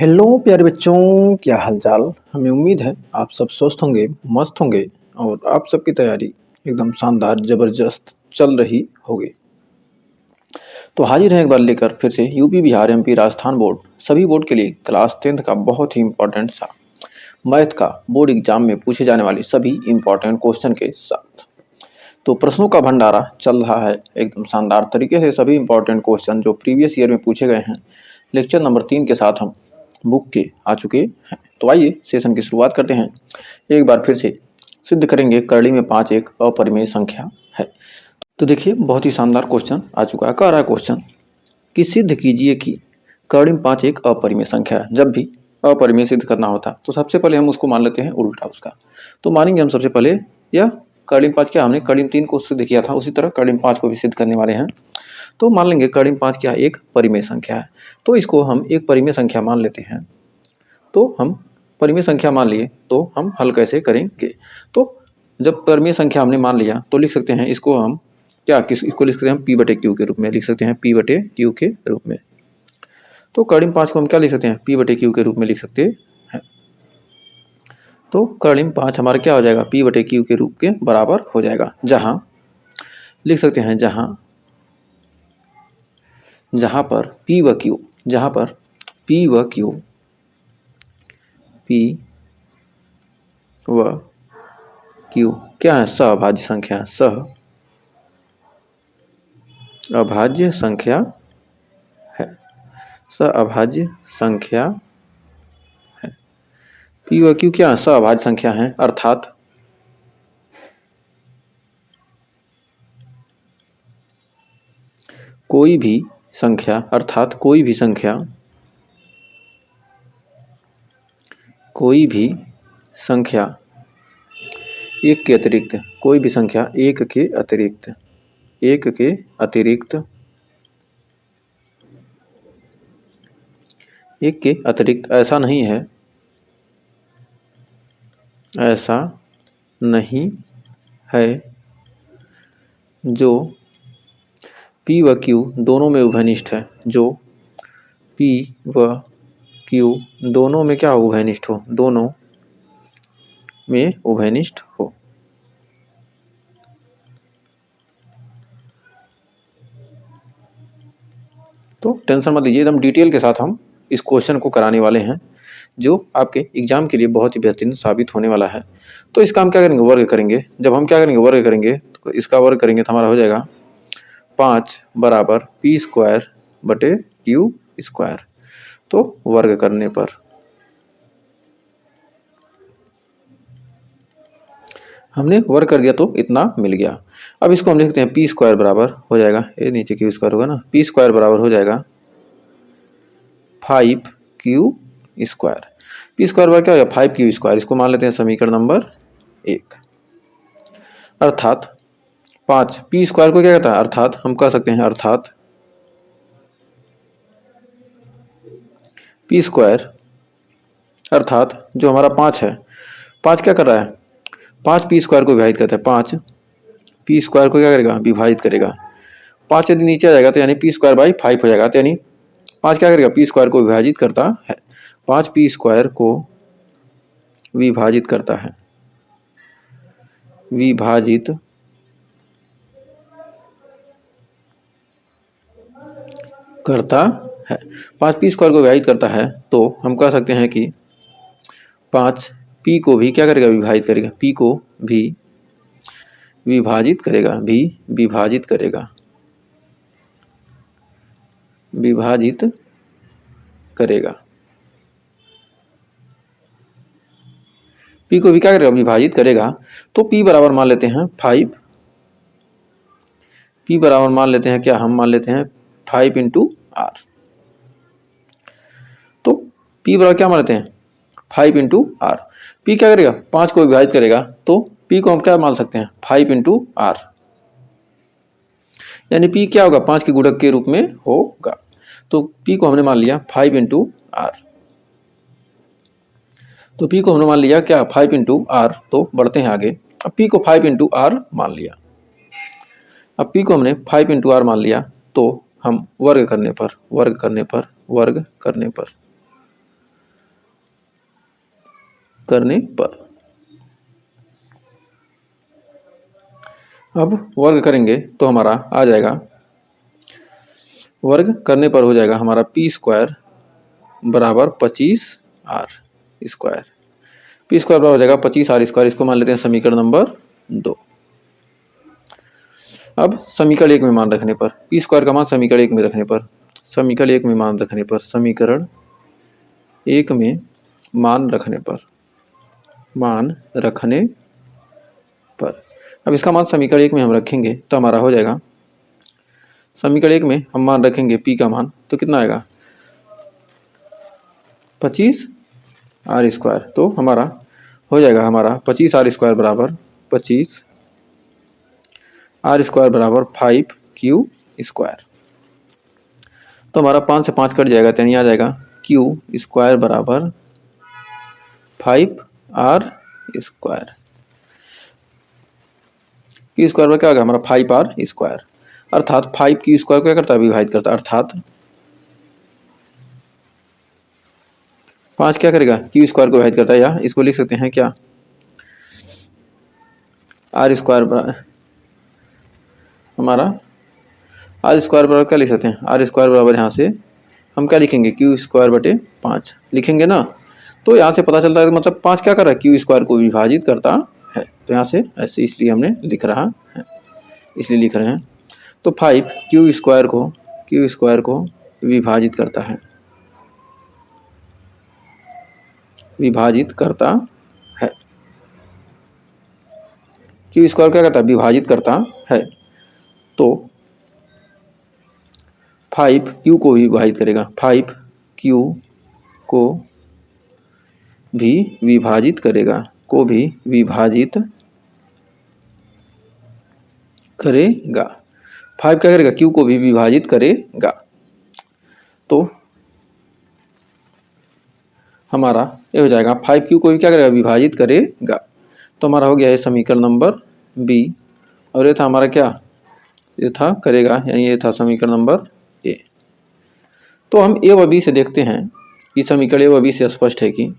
Hello प्यारे बच्चों, क्या हालचाल। हमें उम्मीद है आप सब स्वस्थ होंगे, मस्त होंगे और आप सबकी तैयारी एकदम शानदार जबरदस्त चल रही होगी। तो हाजिर हैं एक बार लेकर फिर से UP Bihar MP Rajasthan board सभी बोर्ड के लिए क्लास 10th का बहुत ही इंपॉर्टेंट सा मैथ का बोर्ड एग्जाम में पूछे जाने वाले सभी इंपॉर्टेंट क्वेश्चन के साथ। तो प्रश्नों का भंडारा चल रहा है एकदम शानदार तरीके से। सभी इंपॉर्टेंट क्वेश्चन जो प्रीवियस ईयर में पूछे गए हैं लेक्चर नंबर 3 के साथ हम बुक के आ चुके हैं। तो आइए सेशन की शुरुआत करते हैं। एक बार फिर से सिद्ध करेंगे करली में 5 एक अपरिमेय संख्या है। तो देखिए बहुत ही शानदार क्वेश्चन आ चुका है। कह रहा है क्वेश्चन कि सिद्ध कीजिए कि करली में 5 एक अपरिमेय संख्या है। जब भी अपरिमेय सिद्ध करना होता तो सबसे पहले हम उसको मान लेते हैं उल्टा उसका। तो मानेंगे हम सबसे पहले यह करली में 5 क्या हमने करली में 3 को सिद्ध किया था, उसी तरह करली में 5 को भी सिद्ध करने वाले हैं। तो मान लेंगे करली में 5 क्या एक परिमेय संख्या है। तो इसको हम एक परिमेय संख्या मान लेते हैं। तो हम परिमेय संख्या मान लिए तो हम हल कैसे करेंगे। तो जब परिमेय संख्या हमने मान लिया तो लिख सकते हैं इसको हम इसको लिख सकते हैं हम पी बटे क्यू के रूप में लिख सकते हैं, पी बटे क्यू के रूप में। तो करली में 5 को हम क्या लिख सकते हैं, पी बटे क्यू के रूप में लिख सकते हैं। तो करली में 5 हमारा क्या हो जाएगा, पी बटे क्यू के रूप के बराबर हो जाएगा। जहां लिख सकते हैं जहां पर पी व क्यू, जहां पर पी व क्यू, पी व क्यू क्या है, सहअभाज्य संख्या, सहअभाज्य संख्या है, सहअभाज्य संख्या है। पी व क्यू क्या है, सहअभाज्य संख्या है। अर्थात कोई भी संख्या, अर्थात कोई भी संख्या, कोई भी संख्या एक के अतिरिक्त, कोई भी संख्या एक के अतिरिक्त, एक के अतिरिक्त, एक के अतिरिक्त ऐसा नहीं है, ऐसा नहीं है जो पी व क्यू दोनों में उभयनिष्ठ है, जो पी व क्यू दोनों में क्या हो, उभयनिष्ठ हो, दोनों में उभयनिष्ठ हो। तो टेंशन मत लीजिए, एकदम डिटेल के साथ हम इस क्वेश्चन को कराने वाले हैं जो आपके एग्जाम के लिए बहुत ही बेहतरीन साबित होने वाला है। तो इसका हम क्या करेंगे, वर्ग करेंगे। जब हम क्या करेंगे, वर्ग करेंगे, तो इसका वर्ग करेंगे तो हमारा हो जाएगा 5 बराबर पी स्क्वायर बटे क्यू स्क्वायर। तो वर्ग करने पर हमने वर्ग कर दिया तो इतना मिल गया। अब इसको हम लिखते हैं पी स्क्वायर बराबर हो जाएगा, ये नीचे क्यू स्क्वायर होगा ना, पी स्क्वायर बराबर हो जाएगा 5 क्यू स्क्वायर। पी स्क्वायर बराबर क्या हो गया, 5 क्यू स्क्वायर। इसको मान लेते हैं समीकरण नंबर 1। अर्थात 5 पी स्क्वायर को क्या कहता है, अर्थात हम कह सकते हैं अर्थात पी स्क्वायर, अर्थात जो हमारा 5 है, 5 क्या कर रहा है, 5 पी स्क्वायर को विभाजित करता है, 5 पी स्क्वायर को क्या करेगा, विभाजित करेगा। 5 यदि नीचे आ जाएगा तो यानी पी स्क्वायर बाई 5 हो जाएगा। तो यानी 5 क्या करेगा, पी स्क्वायर को विभाजित करता है, 5 पी स्क्वायर को विभाजित करता है, विभाजित करता है, 5 पी स्क्वायर को विभाजित करता है। तो हम कह सकते हैं कि 5 पी को भी क्या करेगा, विभाजित करेगा, पी को भी विभाजित करेगा, विभाजित करेगा, विभाजित करेगा, पी को भी क्या करेगा, विभाजित करेगा। तो पी बराबर मान लेते हैं 5, पी बराबर मान लेते हैं क्या, हम मान लेते हैं 5 इंटू आर। तो पी बराबर क्या मान लेते हैं, 5 इंटू आर। पी क्या करेगा, 5 को विभाजित करेगा, तो पी को हम क्या मान सकते हैं, 5 इंटू आर। यानी पी क्या होगा, 5 के गुणक के रूप में होगा। तो पी को हमने मान लिया 5 इंटू आर। तो पी को हमने मान लिया क्या, 5 इंटू आर। तो बढ़ते हैं आगे। अब पी को 5 इंटू आर मान लिया, अब पी को हमने 5 इंटू आर मान लिया। तो हम वर्ग करने पर, वर्ग करने पर, वर्ग करने पर करने पर। अब वर्ग करेंगे तो हमारा आ जाएगा, वर्ग करने पर हो जाएगा हमारा पी स्क्वायर बराबर 25r स्क्वायर। पी स्क्वायर बराबर हो जाएगा 25r स्क्वायर। इसको मान लेते हैं समीकरण नंबर 2। अब समीकरण 1 में मान रखने पर, पी स्क्वायर का मान समीकरण 1 में रखने पर, समीकरण 1 में मान रखने पर, समीकरण 1 में मान रखने पर, अब इसका मान समीकरण 1 में हम रखेंगे तो हमारा हो जाएगा, समीकरण 1 में हम मान रखेंगे पी का मान तो कितना आएगा 25r स्क्वायर। तो हमारा हो जाएगा हमारा 25r स्क्वायर बराबर 25r स्क्वायर बराबर 5q स्क्वायर। तो हमारा 5 से 5 कट जाएगा, यानी आ जाएगा q स्क्वायर बराबर 5r स्क्वायर। q स्क्वायर में क्या होगा हमारा 5r स्क्वायर, अर्थात 5q स्क्वायर क्या करता है विभाजित करता है, अर्थात 5 क्या करेगा q स्क्वायर को विभाजित करता है, या इसको लिख सकते हैं क्या r स्क्वायर हमारा r स्क्वायर बराबर क्या लिख सकते हैं, r स्क्वायर बराबर यहाँ से हम क्या लिखेंगे q स्क्वायर बटे 5 लिखेंगे ना। तो यहाँ से पता चलता है मतलब 5 क्या कर रहा है q स्क्वायर को विभाजित करता है। तो यहाँ से ऐसे इसलिए हमने लिख रहा है, इसलिए लिख रहे हैं। तो 5 q स्क्वायर को विभाजित करता है, विभाजित करता है। q स्क्वायर क्या करता है विभाजित करता है। तो 5q को भी विभाजित करेगा, 5q को भी विभाजित करेगा, 5 क्या करेगा q को भी विभाजित करेगा। तो हमारा ये हो जाएगा 5q को भी क्या करेगा विभाजित करेगा। तो हमारा हो गया है समीकरण नंबर बी, और ये था हमारा क्या, ये था करेगा, यानी ये था समीकरण नंबर ए। तो हम ए व बी से देखते हैं कि समीकरण ए व बी से स्पष्ट है कि,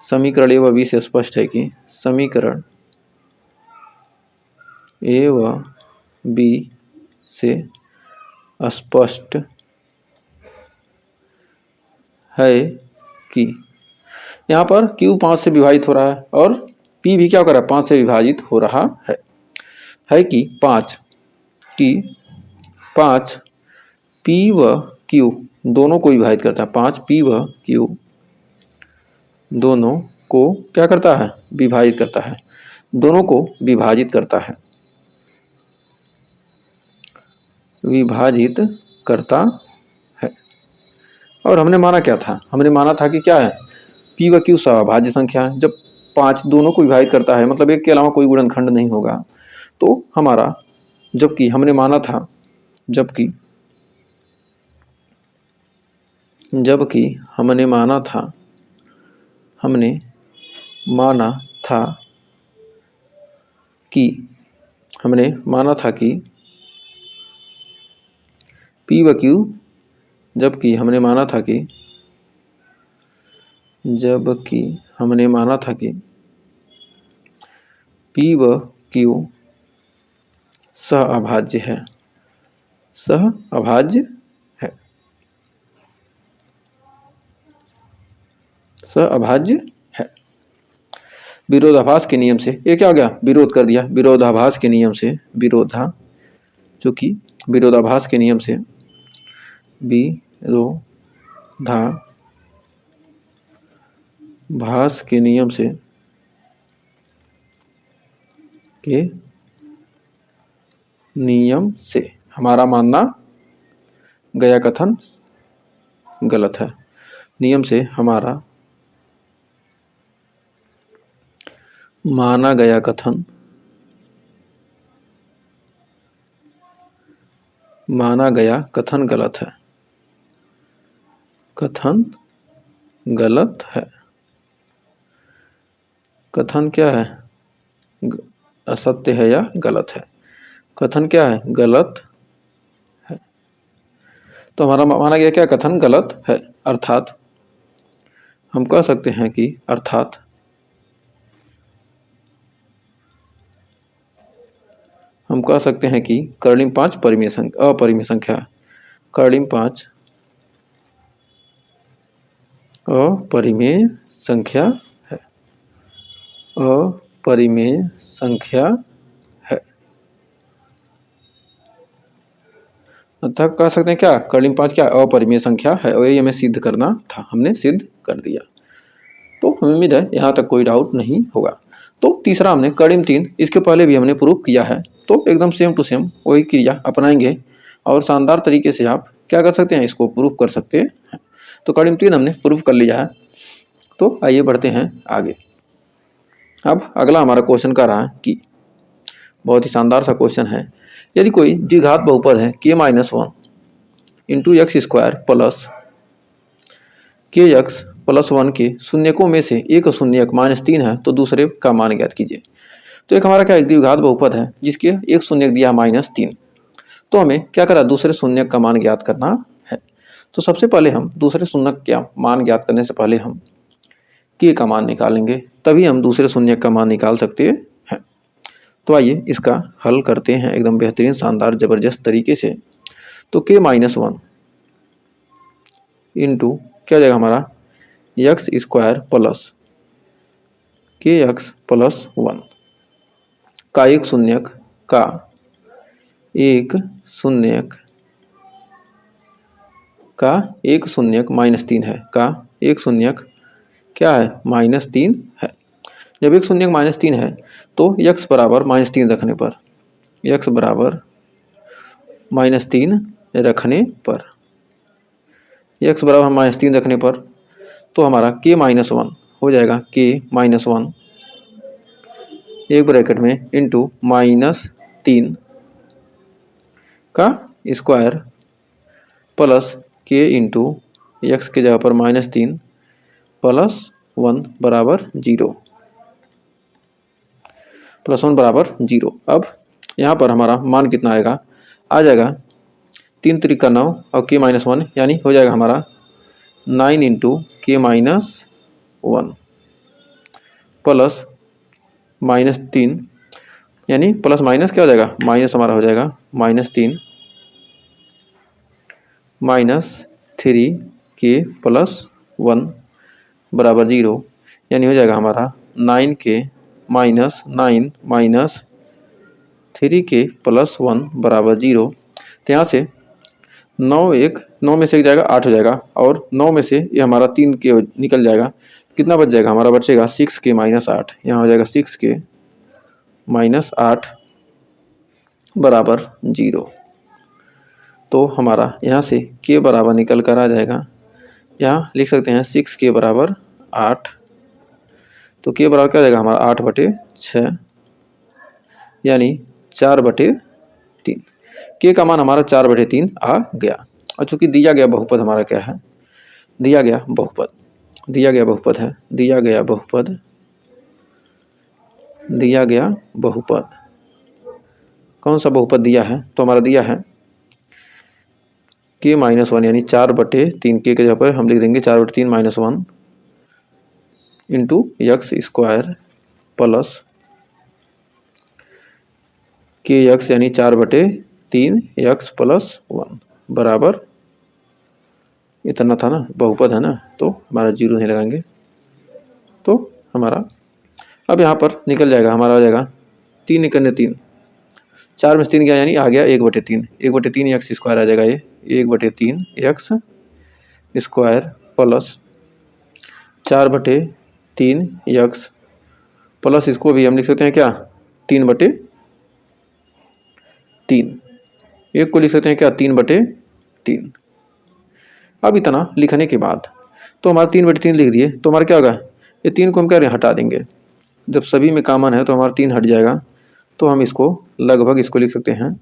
समीकरण ए व बी से स्पष्ट है कि, समीकरण ए व बी से स्पष्ट है कि यहाँ पर q 5 से विभाजित हो रहा है और p भी क्या कर रहा है 5 से विभाजित हो रहा है कि 5 p व q दोनों को विभाजित करता है, 5 p व q दोनों को क्या करता है विभाजित करता है, दोनों को विभाजित करता है, विभाजित करता है। और हमने माना क्या था, हमने माना था कि क्या है p व q सभाज्य संख्या है। जब 5 दोनों को विभाजित करता है मतलब एक के अलावा कोई गुणनखंड नहीं होगा। तो हमारा जबकि हमने माना था, जबकि हमने माना था कि p व q, जबकि हमने माना था कि p व q सहअभाज्य है, सहअभाज्य है। विरोधाभास के नियम से ये क्या हो गया विरोध कर दिया, विरोधाभास के नियम से, विरोधाभास के नियम से हमारा मानना गया कथन गलत है, नियम से हमारा माना गया कथन गलत है, कथन गलत है। कथन क्या है असत्य है या गलत है, कथन क्या है गलत है। तो हमारा माना गया क्या कथन गलत है, अर्थात हम कह सकते हैं कि अर्थात हम कह सकते हैं कि कर्णिम 5 अपरिमेय संख्या, कर्णिम 5 अपरिमेय संख्या है, अपरिमेय संख्या है। अतः कह सकते हैं क्या, कर्णिम 5 क्या अपरिमेय संख्या है, और यही हमें सिद्ध करना था, हमने सिद्ध कर दिया। तो हमें उम्मीद है यहाँ तक कोई डाउट नहीं होगा। तो तीसरा हमने कर्णिम 3, इसके पहले भी हमने प्रूफ किया है, तो एकदम सेम टू सेम वही क्रिया अपनाएंगे और शानदार तरीके से आप क्या कर सकते हैं, इसको प्रूफ कर सकते हैं। तो कर्णिम 3 हमने प्रूफ कर लिया है। तो आइए बढ़ते हैं आगे। अब अगला हमारा क्वेश्चन का रहा कि बहुत ही शानदार सा क्वेश्चन है, यदि कोई द्विघात बहुपद है k-1 into x square plus kx+1 के शून्यकों में से एक शून्यक -3 है तो दूसरे का मान ज्ञात कीजिए। तो एक हमारा क्या एक द्विघात बहुपद है जिसके एक शून्यक दिया -3, तो हमें क्या करा, दूसरे शून्यक का मान ज्ञात करना है। तो सबसे पहले हम दूसरे शून्यक का मान ज्ञात करने से पहले हम k का मान निकालेंगे, तभी हम दूसरे शून्यक का मान निकाल सकते हैं। तो आइए इसका हल करते हैं एकदम बेहतरीन शानदार जबरदस्त तरीके से। तो k-1 इंटू क्या जाएगा हमारा एक्स स्क्वायर प्लस kx+1 का एक शून्यक -3 है, का एक शून्यक क्या है, -3 है। जब एक शून्यक -3 है तो x बराबर -3 रखने पर, x बराबर -3 रखने पर, x बराबर -3 रखने पर तो हमारा k-1 हो जाएगा, k-1 एक ब्रैकेट में इंटू -3 का square plus k into x के जगह पर -3 प्लस 1 बराबर 0, +1 बराबर 0। अब यहाँ पर हमारा मान कितना आएगा, आ जाएगा 3 त्रिक 9 और k-1 यानी हो जाएगा हमारा 9 इंटू k-1 प्लस -3 यानी प्लस माइनस क्या हो जाएगा, माइनस हमारा हो जाएगा -3 -3k+1 बराबर 0, यानी हो जाएगा हमारा 9k -9 -3k+1 बराबर 0। तो यहाँ से 9 में से एक जाएगा 8 हो जाएगा, और 9 में से ये हमारा 3k निकल जाएगा, कितना बच जाएगा हमारा, बचेगा 6k -8, यहाँ हो जाएगा 6k -8 बराबर 0। तो हमारा यहाँ से k बराबर निकल कर आ जाएगा, यहाँ लिख सकते हैं 6k बराबर 8, तो k बराबर क्या हो जाएगा हमारा 8/6 यानी 4/3। k का मान हमारा 4/3 आ गया। और चूंकि दिया गया बहुपद हमारा क्या है, दिया गया बहुपद है, दिया गया बहुपद कौन सा बहुपद दिया है, तो हमारा दिया है k-1 यानी 4/3, k के जगह पर हम लिख देंगे 4/3 -1 into x square plus kx यानी 4/3 x+1 बराबर इतना था ना, बहुपद है ना, तो हमारा 0 नहीं लगाएंगे। तो हमारा अब यहाँ पर निकल जाएगा, हमारा आ जाएगा 3 निकलने 3, 4 में से 3 गया यानी आ गया 1/3, 1/3 एक्स स्क्वायर आ जाएगा, ये 1/3 x square plus 4/3 x plus इसको भी हम लिख सकते हैं क्या, 3/3, एक को लिख सकते हैं क्या 3/3। अब इतना लिखने के बाद तो हमारा 3/3 लिख दिए, तो हमारा क्या होगा, ये 3 को हम क्या करें, हटा देंगे, जब सभी में कॉमन है तो हमारा 3 हट जाएगा, तो हम इसको लगभग इसको लिख सकते हैं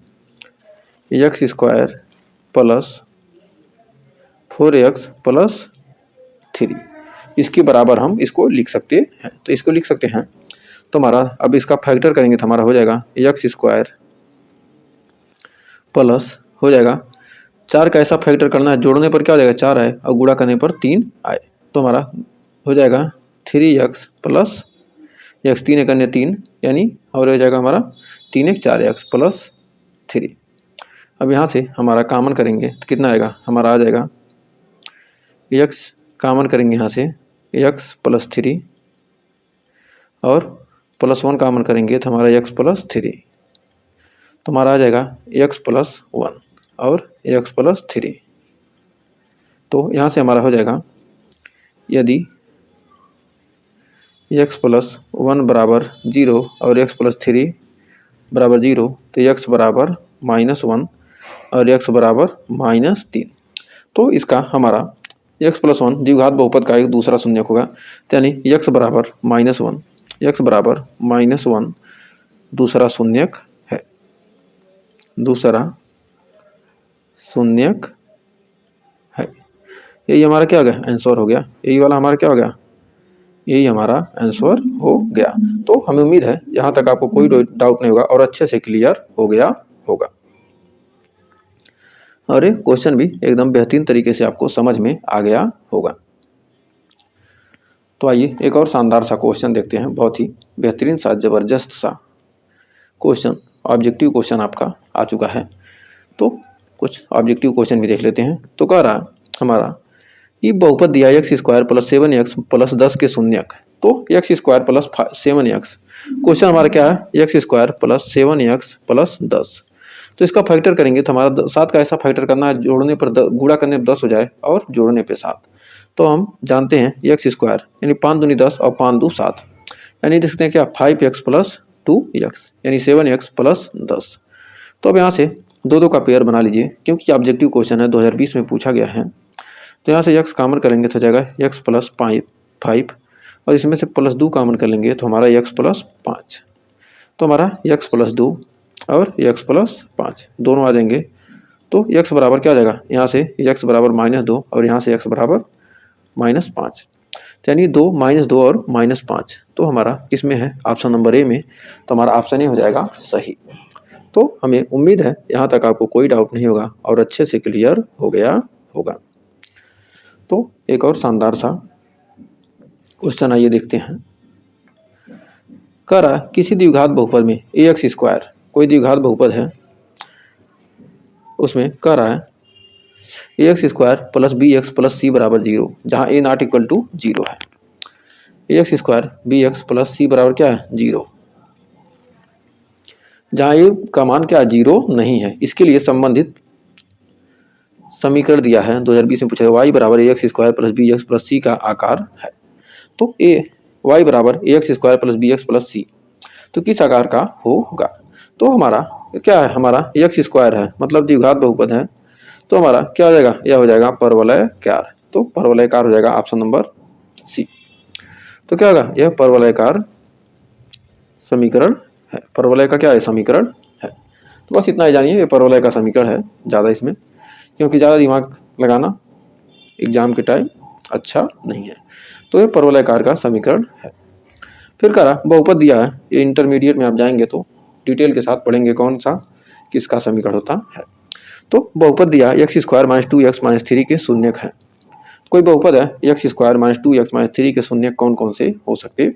एक्स स्क्वायर प्लस 4x+3, इसके बराबर हम इसको लिख सकते हैं। तो इसको लिख सकते हैं, तो हमारा अब इसका फैक्टर करेंगे तो हमारा हो जाएगा एक्स स्क्वायर प्लस हो जाएगा 4 का ऐसा फैक्टर करना है, जोड़ने पर क्या हो जाएगा 4 आए और गुणा करने पर 3 आए, तो हमारा हो जाएगा 3x प्लस x 3 करने 3 यानी और हो जाएगा हमारा 3x 4x प्लस 3। अब यहाँ से हमारा कॉमन करेंगे तो कितना आएगा, हमारा आ जाएगा x कॉमन करेंगे यहाँ से x प्लस 3 और प्लस 1 कॉमन करेंगे तो हमारा x प्लस 3, तो हमारा आ जाएगा x प्लस 1 और x प्लस 3। तो यहाँ से हमारा हो जाएगा यदि x प्लस 1 बराबर 0 और x प्लस 3 बराबर 0 तो x बराबर -1 और x बराबर -3। तो इसका हमारा x प्लस 1 द्विघात बहुपद का एक दूसरा शून्यक होगा, यानी x बराबर -1, x बराबर -1 दूसरा शून्यक है, दूसरा शून्यक है। यही हमारा क्या हो गया, आंसर हो गया। यही वाला हमारा क्या हो गया, यही हमारा आंसर हो गया। तो हमें उम्मीद है यहाँ तक आपको कोई डाउट नहीं होगा और अच्छे से क्लियर हो गया होगा और ये क्वेश्चन भी एकदम बेहतरीन तरीके से आपको समझ में आ गया होगा। तो आइए एक और शानदार सा क्वेश्चन देखते हैं, बहुत ही बेहतरीन सा ज़बरदस्त सा क्वेश्चन, ऑब्जेक्टिव क्वेश्चन आपका आ चुका है। तो कुछ ऑब्जेक्टिव क्वेश्चन भी देख लेते हैं। तो कह रहा हमारा कि बहुपद दिया x square plus 7x plus 10 के शून्यक, तो x square plus 7x, question हमारा क्या है, x square plus 7x plus 10। तो इसका फैक्टर करेंगे तो हमारा 7 का ऐसा फैक्टर करना है जोड़ने पर गुणा करने पर 10 हो जाए और जोड़ने पे 7। तो हम जानते हैं x स्क्वायर यानी 5 दूनी 10 और 5 दू 7, यानी देख सकते हैं क्या 5x प्लस 2x यानी 7x प्लस 10। तो अब यहाँ से दो का पेयर बना लीजिए, क्योंकि ऑब्जेक्टिव क्वेश्चन है 2020 में पूछा गया है। तो यहाँ से x कॉमन करेंगे तो जाएगा x प्लस 5 और इसमें से प्लस 2 कॉमन कर लेंगे तो हमारा x प्लस 5। तो हमारा x प्लस 2 और x प्लस 5 दोनों आ जाएंगे। तो x बराबर क्या आ जाएगा, यहाँ से x बराबर -2 और यहाँ से x बराबर -5, यानी 2 -2 और -5। तो हमारा किस में है, ऑप्शन नंबर ए में। तो हमारा ऑप्शन ए हो जाएगा सही। तो हमें उम्मीद है यहाँ तक आपको कोई डाउट नहीं होगा और अच्छे से क्लियर हो गया होगा। तो एक और शानदार सा क्वेश्चन आइए देखते हैं। कह रहा किसी द्विघात बहुपद में ax स्क्वायर, कोई द्विघात बहुपद है, उसमें कह रहा है ax square plus bx plus c बराबर 0, जहाँ a नॉट इक्वल टू 0 है। ax square bx plus c बराबर क्या है 0, जहाँ a का मान क्या 0 नहीं है। इसके लिए संबंधित समीकरण दिया है 2020 में पूछा है, y बराबर ax square plus bx plus c का आकार है। तो y बराबर ax square plus bx plus c तो किस आकार का होगा। तो हमारा क्या है, हमारा x स्क्वायर है मतलब द्विघात बहुपद है, तो हमारा क्या हो जाएगा, यह हो जाएगा परवलयकार। तो परवलयकार हो जाएगा ऑप्शन नंबर सी। तो क्या होगा, यह परवलयकार समीकरण है, परवलय का क्या है समीकरण है। तो बस इतना ही जानिए, ये परवलय का समीकरण है, ज़्यादा इसमें क्योंकि ज़्यादा दिमाग लगाना एग्जाम के टाइम अच्छा नहीं है। तो ये परवलयकार का समीकरण है। फिर कह रहा बहुपद दिया है, ये इंटरमीडिएट में आप जाएंगे तो डिटेल के साथ पढ़ेंगे कौन सा किसका समीकरण होता है। तो बहुपद दिया x स्क्वायर -2x -3 के शून्यक है। कोई बहुपद है x स्क्वायर -2x -3 के शून्यक कौन कौन से हो सकते हैं।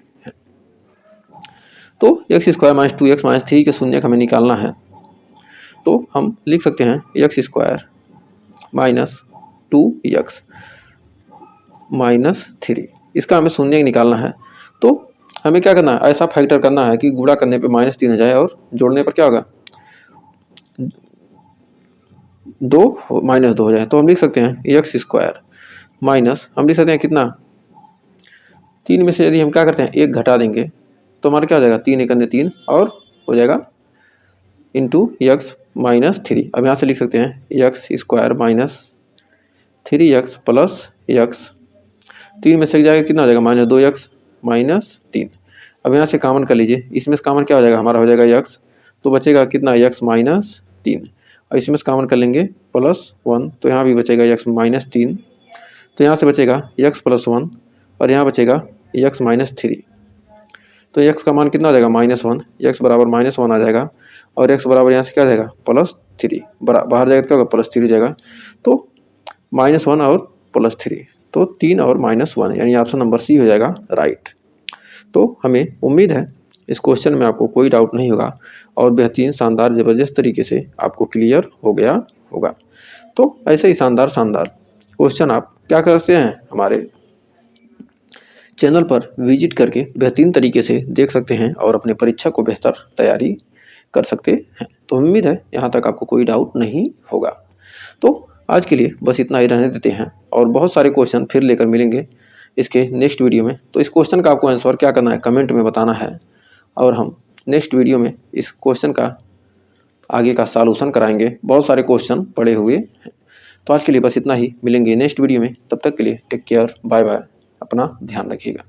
तो x स्क्वायर -2x -3 के शून्यक हमें निकालना है। तो हम लिख सकते हैं x स्क्वायर -2x -3, इसका हमें शून्यक निकालना है। तो हमें क्या करना है, ऐसा फैक्टर करना है कि गुणा करने पे -3 हो जाए और जोड़ने पर क्या होगा 2 -2 हो जाए। तो हम लिख सकते हैं x स्क्वायर माइनस, हम लिख सकते हैं कितना 3 में से यदि हम क्या करते हैं 1 घटा देंगे तो हमारा क्या हो जाएगा 3 × 3 और हो जाएगा इंटू x -3। अब यहाँ से लिख सकते हैं x square -3x plus x, 3 में से जाएगा कितना हो जाएगा -2x -3। अब यहाँ से कॉमन कर लीजिए, इसमें से कॉमन क्या हो जाएगा हमारा हो जाएगा x, तो बचेगा कितना x -3 और इसमें से कॉमन कर लेंगे +1, तो यहाँ भी बचेगा x -3, तो यहाँ से बचेगा x +1 और यहाँ बचेगा x -3। तो x का मान कितना आ जाएगा -1, x बराबर -1 आ जाएगा और x बराबर यहाँ से क्या आ जाएगा +3, बाहर जाएगा क्या होगा +3 हो जाएगा। तो -1 और +3 तो 3 और -1 यानी ऑप्शन नंबर सी हो जाएगा राइट। तो हमें उम्मीद है इस क्वेश्चन में आपको कोई डाउट नहीं होगा और बेहतरीन शानदार ज़बरदस्त तरीके से आपको क्लियर हो गया होगा। तो ऐसे ही शानदार क्वेश्चन आप क्या कर सकते हैं, हमारे चैनल पर विजिट करके बेहतरीन तरीके से देख सकते हैं और अपने परीक्षा को बेहतर तैयारी कर सकते हैं। तो उम्मीद है यहाँ तक आपको कोई डाउट नहीं होगा। तो आज के लिए बस इतना ही रहने देते हैं और बहुत सारे क्वेश्चन फिर लेकर मिलेंगे इसके नेक्स्ट वीडियो में। तो इस क्वेश्चन का आपको आंसर क्या करना है, कमेंट में बताना है और हम नेक्स्ट वीडियो में इस क्वेश्चन का आगे का सॉल्यूशन कराएंगे। बहुत सारे क्वेश्चन पड़े हुए हैं। तो आज के लिए बस इतना ही, मिलेंगे नेक्स्ट वीडियो में। तब तक के लिए टेक केयर, बाय बाय, अपना ध्यान रखिएगा।